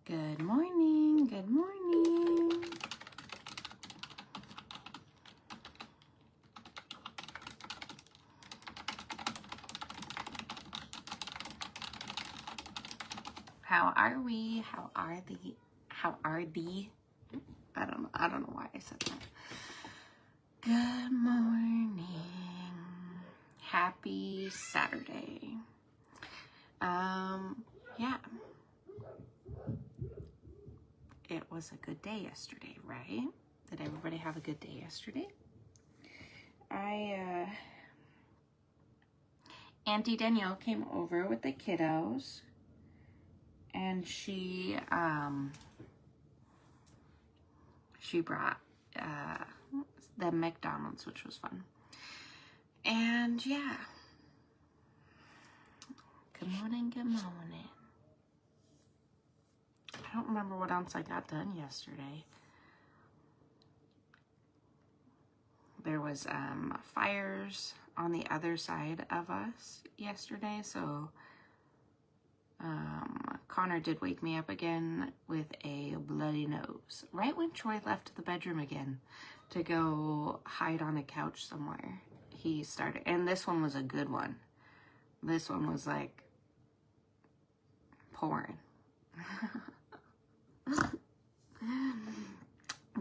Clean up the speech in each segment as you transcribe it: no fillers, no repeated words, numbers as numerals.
Good morning. Good morning. How are we? How are the? I don't know why I said that. Good morning. Happy Saturday. Yeah. It was a good day yesterday, right? Did everybody have a good day yesterday? Auntie Danielle came over with the kiddos and she brought the McDonald's, which was fun. And yeah. Good morning, good morning. I don't remember what else I got done yesterday. There was fires on the other side of us yesterday, so Connor did wake me up again with a bloody nose. Right when Troy left the bedroom again to go hide on a couch somewhere, he started, and this one was a good one. This one was like pouring.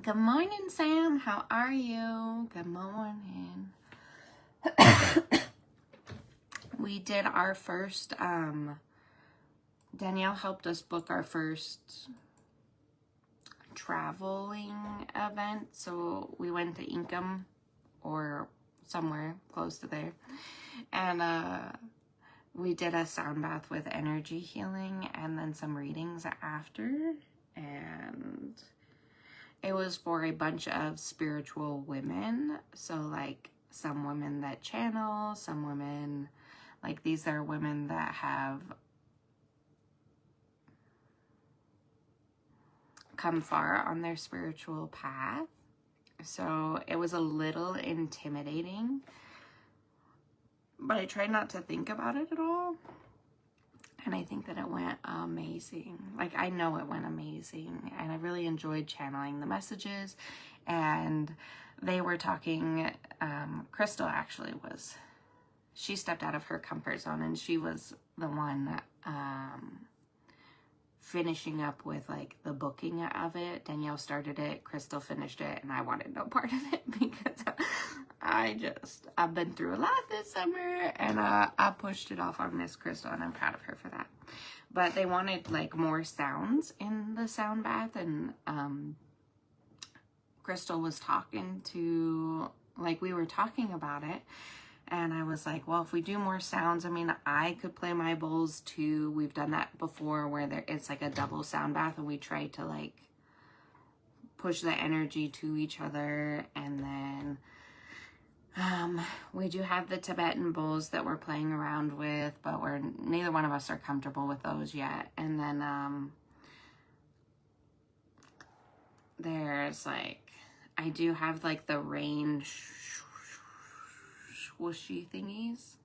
Good morning, Sam. How are you? Good morning. We did our first, Danielle helped us book our first traveling event. So we went to Ingham or somewhere close to there. And we did a sound bath with energy healing and then some readings after. And it was for a bunch of spiritual women. So like some women that channel, some women, like these are women that have come far on their spiritual path. So it was a little intimidating, but I tried not to think about it at all. And I think that it went amazing. Like, I know it went amazing. And I really enjoyed channeling the messages. And they were talking, Crystal actually was, she stepped out of her comfort zone. And she was the one finishing up with, like, the booking of it. Danielle started it, Crystal finished it, and I wanted no part of it because I've been through a lot this summer, and I pushed it off on Miss Crystal, and I'm proud of her for that. But they wanted, like, more sounds in the sound bath, and Crystal was talking to, like, we were talking about it, and I was like, well, if we do more sounds, I mean, I could play my bowls too. We've done that before where it's like a double sound bath, and we try to, like, push the energy to each other. And then we do have the Tibetan bowls that we're playing around with, but neither one of us are comfortable with those yet. And then there's, like, I do have, like, the rain swooshy thingies,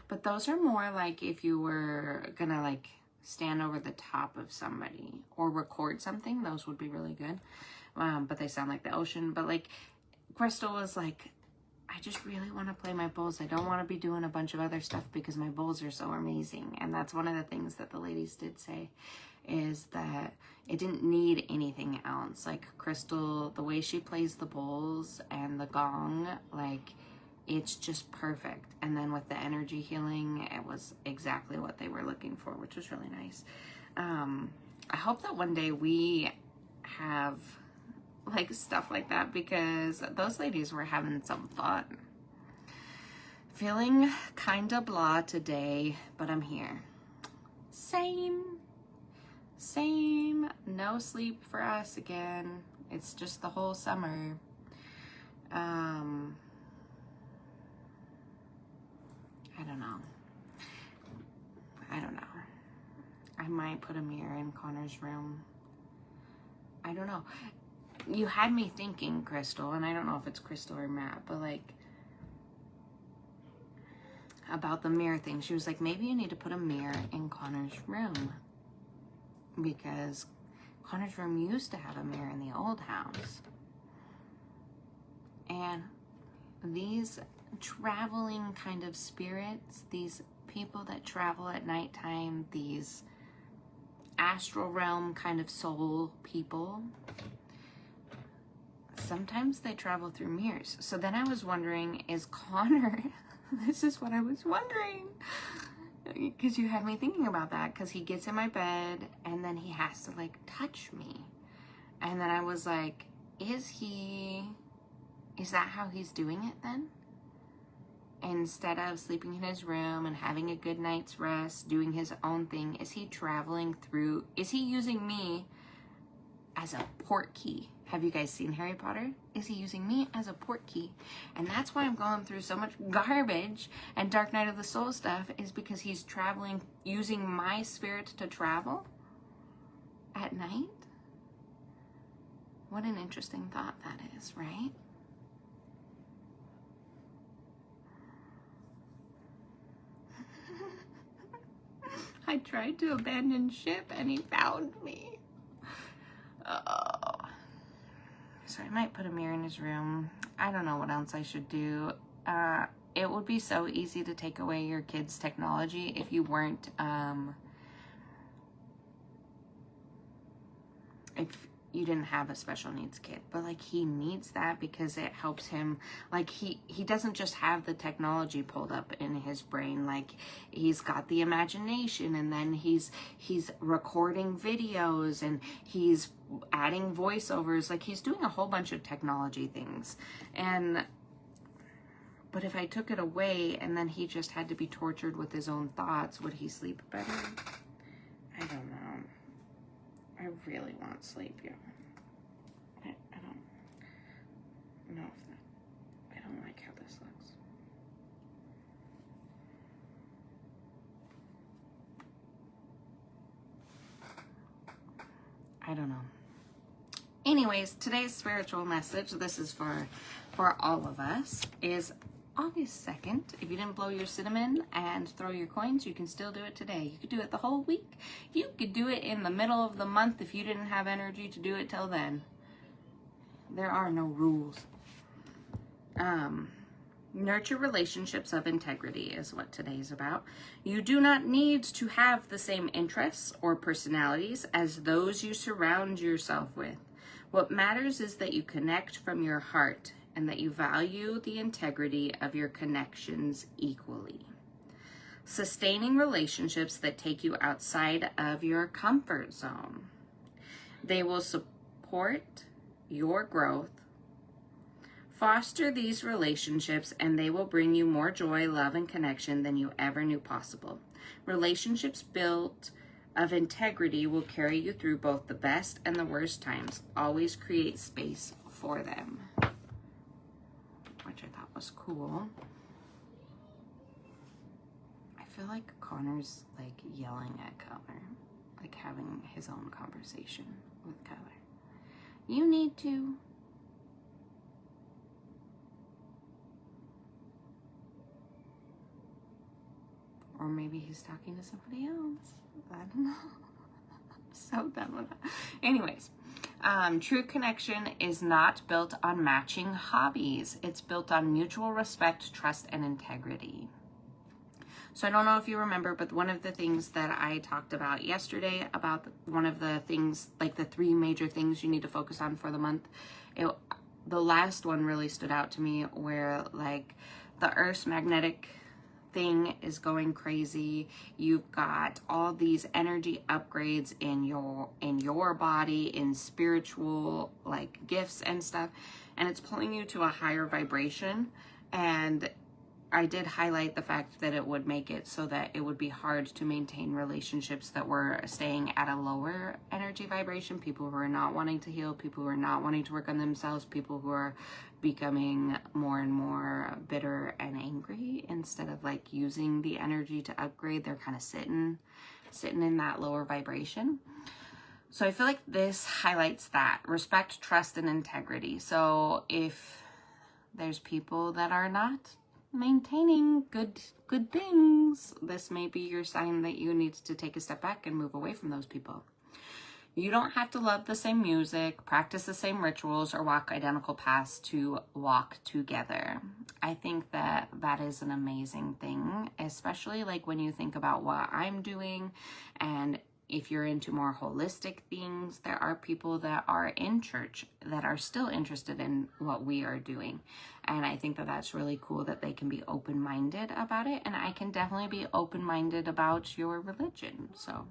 but those are more like if you were gonna, like, stand over the top of somebody or record something. Those would be really good, but they sound like the ocean. But, like, Crystal was like, I just really want to play my bowls. I don't want to be doing a bunch of other stuff because my bowls are so amazing. And that's one of the things that the ladies did say, is that it didn't need anything else. Like, Crystal, the way she plays the bowls and the gong, like, it's just perfect. And then with the energy healing, it was exactly what they were looking for, which was really nice. I hope that one day we have, like, stuff like that, because those ladies were having some fun. Feeling kind of blah today, but I'm here. Same. No sleep for us again. It's just the whole summer. I don't know. I might put a mirror in Connor's room. I don't know. You had me thinking, Crystal, and I don't know if it's Crystal or Matt, but, like, about the mirror thing. She was like, maybe you need to put a mirror in Connor's room, because Connor's room used to have a mirror in the old house. And these traveling kind of spirits, these people that travel at nighttime, these astral realm kind of soul people, sometimes they travel through mirrors. So then I was wondering, is Connor, this is what I was wondering, because you had me thinking about that, because he gets in my bed and then he has to like touch me. And then I was like, is that how he's doing it then? Instead of sleeping in his room and having a good night's rest, doing his own thing, is he traveling through, is he using me as a port key? Have you guys seen Harry Potter? Is he using me as a port key? And that's why I'm going through so much garbage and Dark Night of the Soul stuff, is because he's traveling, using my spirit to travel at night. What an interesting thought that is, right? I tried to abandon ship and he found me. Oh. So I might put a mirror in his room. I don't know what else I should do. It would be so easy to take away your kids' technology if you weren't, if you didn't have a special needs kid. But like, he needs that because it helps him. Like, he doesn't just have the technology pulled up in his brain. Like, he's got the imagination, and then he's recording videos, and he's adding voiceovers. Like, he's doing a whole bunch of technology things. But if I took it away and then he just had to be tortured with his own thoughts, would he sleep better? I don't know. I really want sleep, yeah. I don't know if that, I don't like how this looks. I don't know. Anyways, today's spiritual message, this is for all of us, is August 2nd. If you didn't blow your cinnamon and throw your coins, you can still do it today. You could do it the whole week. You could do it in the middle of the month if you didn't have energy to do it till then. There are no rules. Nurture relationships of integrity is what today's about. You do not need to have the same interests or personalities as those you surround yourself with. What matters is that you connect from your heart and that you value the integrity of your connections equally. Sustaining relationships that take you outside of your comfort zone. They will support your growth. Foster these relationships and they will bring you more joy, love, and connection than you ever knew possible. Relationships built of integrity will carry you through both the best and the worst times. Always create space for them. Which I thought was cool. I feel like Connor's like yelling at Keller, like having his own conversation with Keller. You need to. Or maybe he's talking to somebody else. I don't know. I'm so done with that. Anyways. True connection is not built on matching hobbies. It's built on mutual respect, trust, and integrity. So I don't know if you remember, but one of the things that I talked about yesterday, about one of the things, like the 3 major things you need to focus on for the month, the last one really stood out to me, where like the Earth's magnetic thing is going crazy. You've got all these energy upgrades in your body, in spiritual like gifts and stuff, and it's pulling you to a higher vibration. And I did highlight the fact that it would make it so that it would be hard to maintain relationships that were staying at a lower energy vibration. People who are not wanting to heal, people who are not wanting to work on themselves, people who are becoming more and more bitter and angry instead of like using the energy to upgrade. They're kind of sitting in that lower vibration. So I feel like this highlights that respect, trust, and integrity. So if there's people that are not maintaining good things, this may be your sign that you need to take a step back and move away from those people. You don't have to love the same music, practice the same rituals, or walk identical paths to walk together. I think that that is an amazing thing, especially like when you think about what I'm doing. And if you're into more holistic things, there are people that are in church that are still interested in what we are doing. And I think that that's really cool that they can be open-minded about it. And I can definitely be open-minded about your religion. So,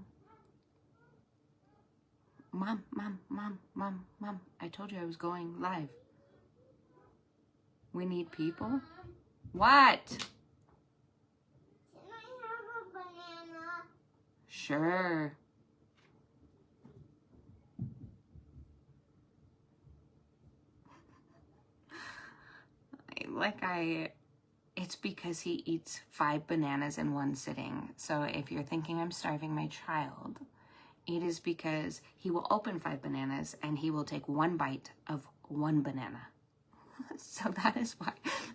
Mom, I told you I was going live. We need people? What? Can I have a banana? Sure. It's because he eats 5 bananas in one sitting. So if you're thinking I'm starving my child, it is because he will open 5 bananas and he will take 1 bite of 1 banana. So that is why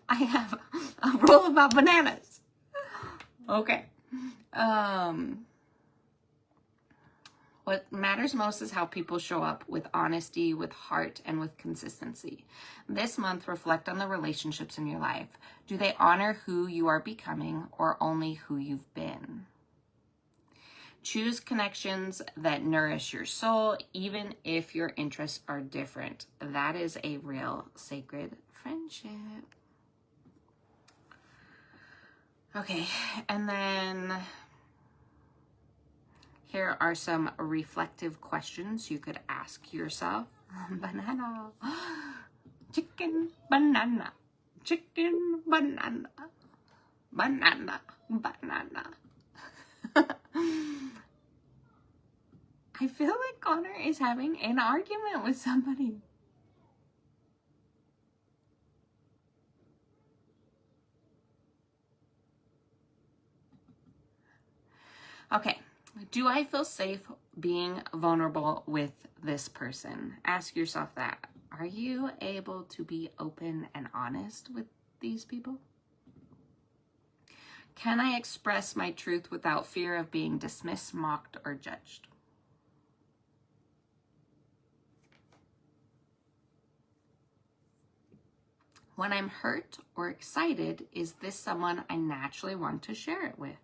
I have a rule about bananas. Okay. What matters most is how people show up with honesty, with heart, and with consistency. This month, reflect on the relationships in your life. Do they honor who you are becoming or only who you've been? Choose connections that nourish your soul, even if your interests are different. That is a real sacred friendship. Okay, and then here are some reflective questions you could ask yourself. Banana, chicken, banana, chicken, banana, banana, banana. I feel like Connor is having an argument with somebody. Okay. Do I feel safe being vulnerable with this person? Ask yourself that. Are you able to be open and honest with these people? Can I express my truth without fear of being dismissed, mocked, or judged? When I'm hurt or excited, is this someone I naturally want to share it with?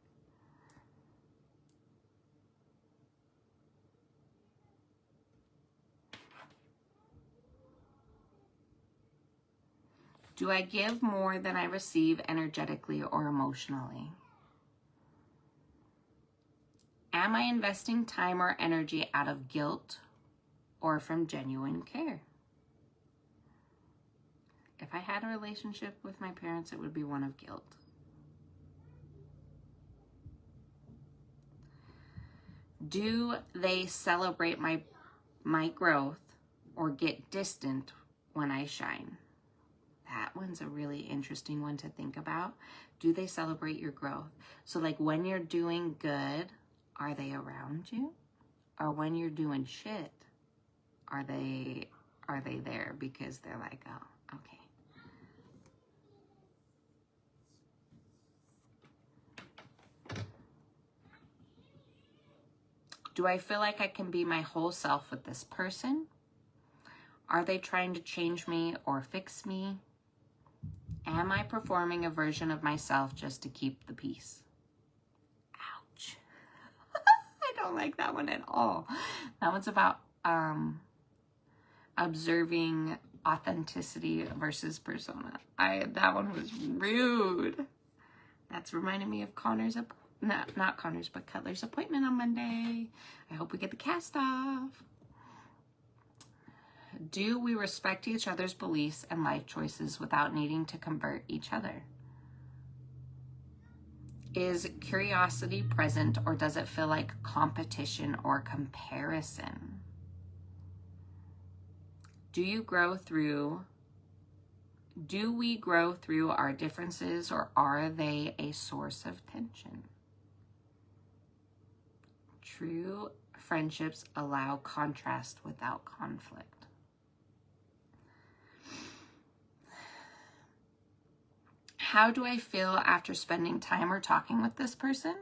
Do I give more than I receive energetically or emotionally? Am I investing time or energy out of guilt or from genuine care? If I had a relationship with my parents, it would be one of guilt. Do they celebrate my growth or get distant when I shine? That one's a really interesting one to think about. Do they celebrate your growth? So like when you're doing good, are they around you? Or when you're doing shit, are they there because they're like, oh, okay. Do I feel like I can be my whole self with this person? Are they trying to change me or fix me? Am I performing a version of myself just to keep the peace? Ouch. I don't like that one at all. That one's about observing authenticity versus persona. That one was rude. That's reminding me of Connor's not Connor's, but Cutler's appointment on Monday. I hope we get the cast off. Do we respect each other's beliefs and life choices without needing to convert each other? Is curiosity present or does it feel like competition or comparison? Do we grow through our differences or are they a source of tension? True friendships allow contrast without conflict. How do I feel after spending time or talking with this person?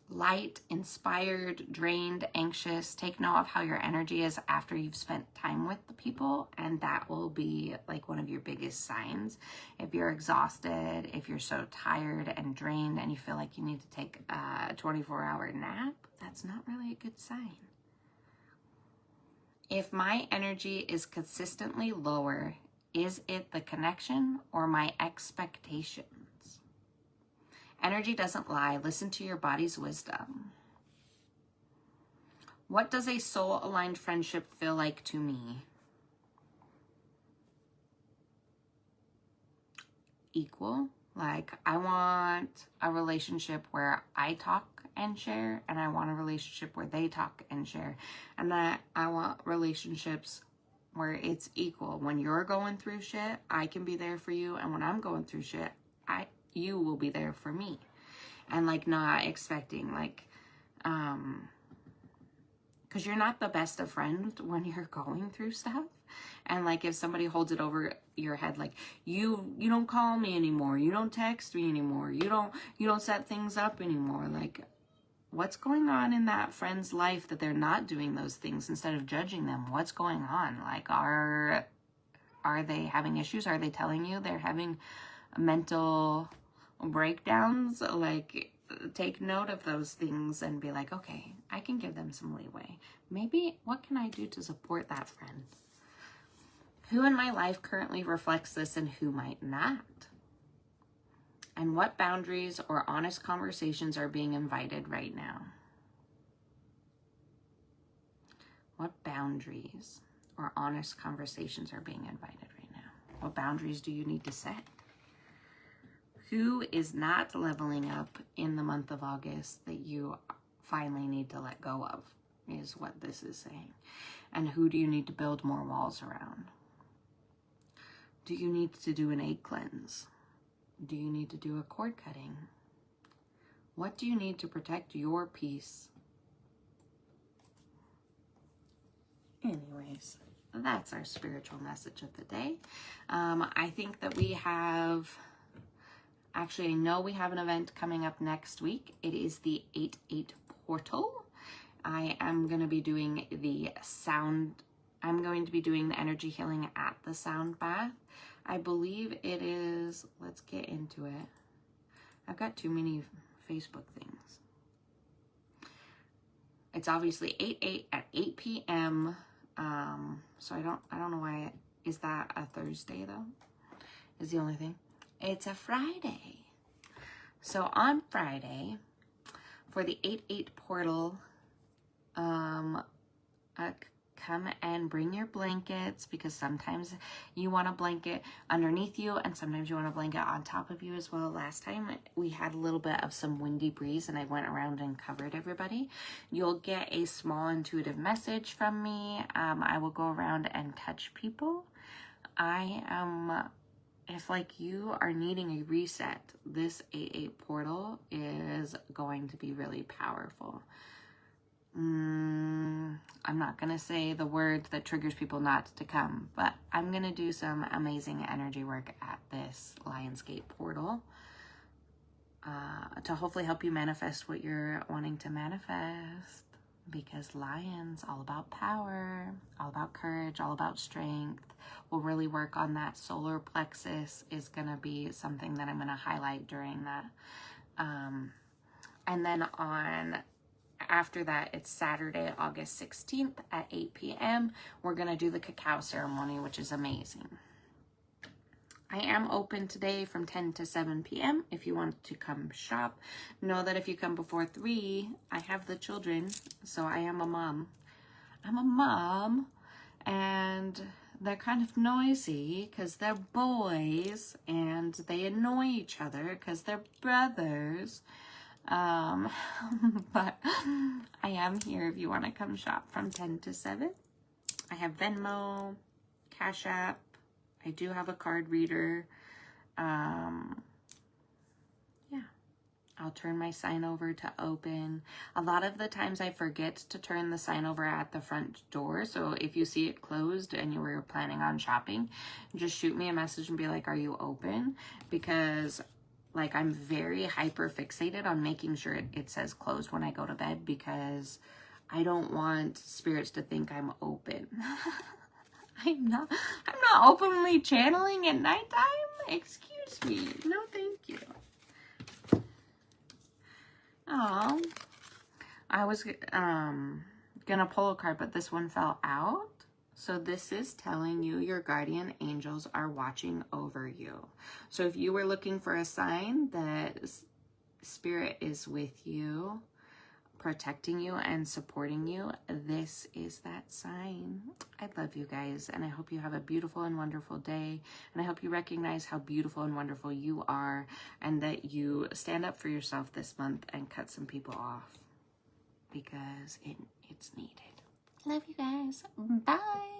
light, inspired, drained, anxious. Take note of how your energy is after you've spent time with the people, and that will be like one of your biggest signs. If you're exhausted, if you're so tired and drained and you feel like you need to take a 24-hour nap, that's not really a good sign. If my energy is consistently lower, is it the connection or my expectations? Energy doesn't lie. Listen to your body's wisdom. What does a soul-aligned friendship feel like to me? Equal. Like, I want a relationship where I talk and share, and I want a relationship where they talk and share. And that I want relationships where it's equal. When you're going through shit, I can be there for you. And when I'm going through shit, you will be there for me. And like not expecting like, because you're not the best of friends when you're going through stuff. And like if somebody holds it over your head, like you don't call me anymore, you don't text me anymore, you don't set things up anymore. Like, what's going on in that friend's life that they're not doing those things? Instead of judging them, what's going on? Like, are they having issues? Are they telling you they're having mental breakdowns? Like, take note of those things and be like, okay, I can give them some leeway. Maybe what can I do to support that friend? Who in my life currently reflects this and who might not? And what boundaries or honest conversations are being invited right now? What boundaries or honest conversations are being invited right now? What boundaries do you need to set? Who is not leveling up in the month of August that you finally need to let go of, is what this is saying. And who do you need to build more walls around? Do you need to do an egg cleanse? Do you need to do a cord cutting? What do you need to protect your peace? Anyways, that's our spiritual message of the day. I think that we have... Actually, I know we have an event coming up next week. It is the 8/8 portal. I am going to be doing the energy healing at the sound bath. I believe it is, let's get into it. I've got too many Facebook things. It's obviously 8/8 at 8 p.m. So I don't know why. Is that a Thursday though? Is the only thing. It's a Friday. So on Friday, for the 8/8 portal, come and bring your blankets, because sometimes you want a blanket underneath you and sometimes you want a blanket on top of you as well. Last time we had a little bit of some windy breeze and I went around and covered everybody. You'll get a small intuitive message from me. I will go around and touch people. If like you are needing a reset, this 8/8 portal is going to be really powerful. I'm not going to say the word that triggers people not to come, but I'm going to do some amazing energy work at this Lionsgate portal to hopefully help you manifest what you're wanting to manifest. Because Lions, all about power, all about courage, all about strength. We'll really work on that. Solar plexus is going to be something that I'm going to highlight during that. And then after that, it's Saturday, August 16th at 8 p.m. We're going to do the cacao ceremony, which is amazing. I am open today from 10 to 7 p.m. if you want to come shop. Know that if you come before 3, I have the children, so I am a mom. I'm a mom, and they're kind of noisy because they're boys, and they annoy each other because they're brothers. But I am here if you want to come shop from 10 to 7. I have Venmo, Cash App. I do have a card reader. Yeah, I'll turn my sign over to open. A lot of the times I forget to turn the sign over at the front door. So if you see it closed and you were planning on shopping, just shoot me a message and be like, are you open? Because Like, I'm very hyper fixated on making sure it says closed when I go to bed, because I don't want spirits to think I'm open. I'm not openly channeling at nighttime. Excuse me. No, thank you. Oh, I was gonna pull a card, but this one fell out. So this is telling you your guardian angels are watching over you. So if you were looking for a sign that spirit is with you, protecting you and supporting you, this is that sign. I love you guys, and I hope you have a beautiful and wonderful day, and I hope you recognize how beautiful and wonderful you are, and that you stand up for yourself this month and cut some people off, because it's needed. Love you guys. Bye.